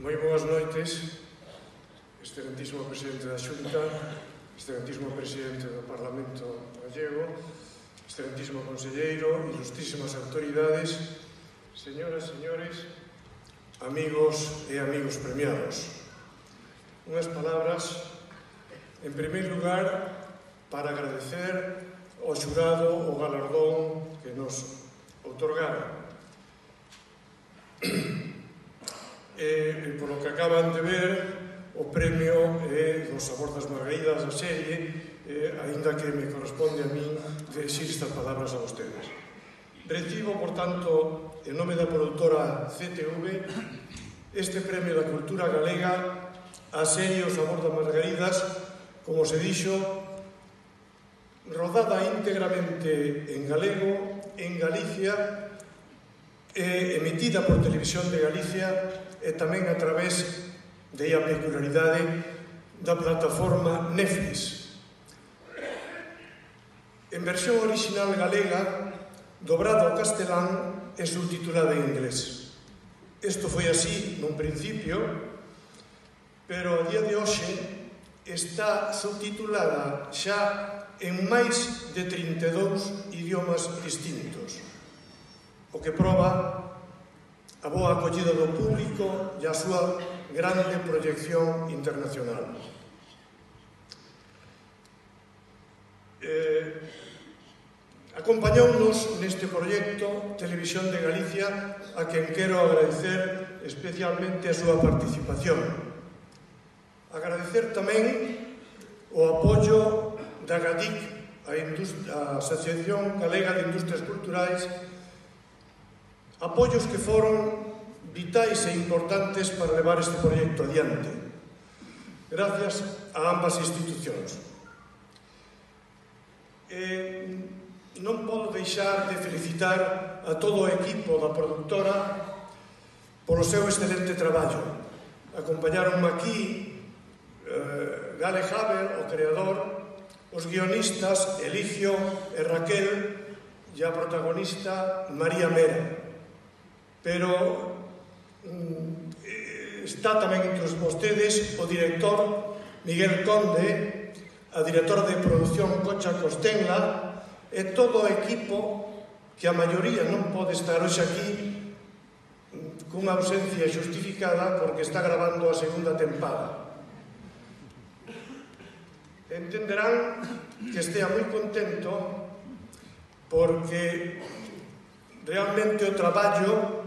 Moi boas noites, excelentísimo presidente da Xunta, excelentísimo presidente do Parlamento gallego, excelentísimo conselleiro, ilustrísimas autoridades, señoras, señores, amigos e amigos premiados. Unhas palabras, en primeiro lugar, para agradecer ao xurado o galardón que nos outorgaron. E, polo que acaban de ver, o premio é do Sabor das Margaridas da serie, aínda que me corresponde a min dirixir estas palabras a vostedes. Recibo, por tanto, en nome da produtora CTV, este premio da cultura galega a serie O Sabor das Margaridas, como se dixo, rodada íntegramente en galego, en Galicia, emitida por Televisión de Galicia e tamén a través de a peculiaridade da plataforma Netflix. En versión original galega, dobrada ao castelán e subtitulada en inglés. Isto foi así nun principio, pero a día de hoxe está subtitulada xa en máis de 32 idiomas distintos, o que proba a boa acollida do público e a súa grande proyección internacional. Acompañounos neste proxecto Televisión de Galicia, a quen quero agradecer especialmente a súa participación. Agradecer tamén o apoio da GADIC, a Asociación Galega de Industrias Culturais, apoios que foron vitais e importantes para levar este proxecto adiante. Gracias a ambas institucións. Non podo deixar de felicitar a todo o equipo da produtora polo seu excelente traballo. Acompañaronme aquí Gale Haber, o creador, os guionistas Eligio e Raquel e a protagonista María Mera. Pero está tamén entre vostedes o director Miguel Conde, a directora de produción Concha Costenla e todo o equipo que a maioría non pode estar hoxe aquí cunha ausencia xustificada porque está grabando a segunda tempada. Entenderán que estea moi contento porque realmente o traballo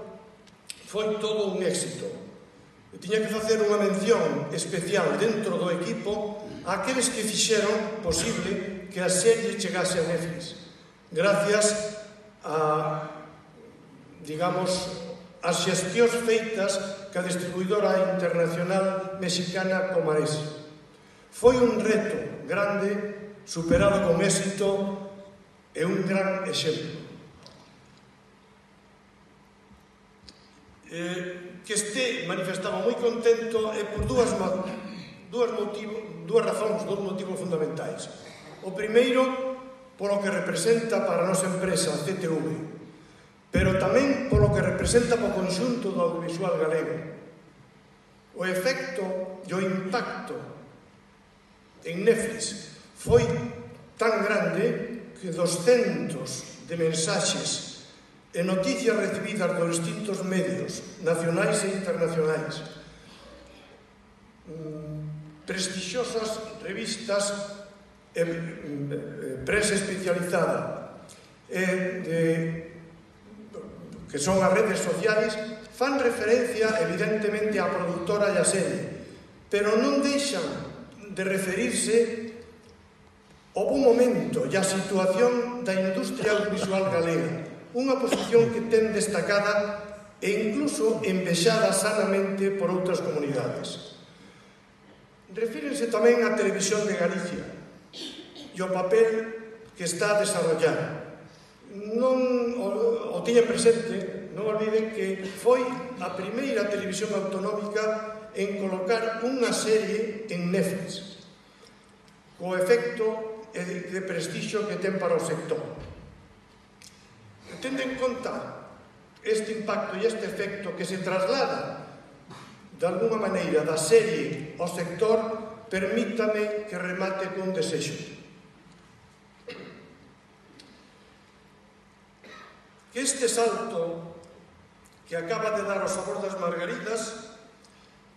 foi todo un éxito. E tiña que facer unha mención especial dentro do equipo a aqueles que fixeron posible que a serie chegase a Netflix, gracias a, digamos, as xestións feitas ca distribuidora internacional mexicana Comares. Foi un reto grande, superado con éxito e un gran exemplo. Que este manifestaba moi contento e por dúas motivos fundamentais. O primeiro, polo que representa para a nosa empresa, a CTV, pero tamén polo que representa para o conxunto do audiovisual galego. O efecto e o impacto en Netflix foi tan grande que dos centos de mensaxes e noticias recibidas dos distintos medios nacionais e internacionais, prestixiosas revistas e prensa especializada que son as redes sociais, fan referencia evidentemente á produtora e á serie, pero non deixan de referirse ao bon momento e á situación da industria audiovisual galega, unha posición que ten destacada e incluso envexada sanamente por outras comunidades. Refírense tamén á Televisión de Galicia e o papel que está a desarrollar. Non o tiña presente, non olviden que foi a primeira televisión autonómica en colocar unha serie en Netflix, co efecto de prestixio que ten para o sector. Tendo en conta este impacto e este efecto que se traslada de alguna maneira, da serie ao sector, permítame que remate con desexo. Que este salto que acaba de dar o Sabor das Margaridas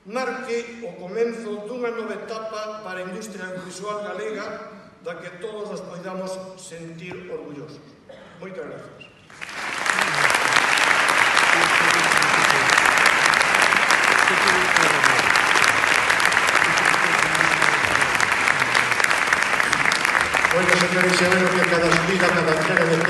marque o comenzo dunha nova etapa para a industria audiovisual galega da que todos nos poidamos sentir orgullosos. Moitas gracias. Bueno, señores, xa veo que cada subida, cada entrega de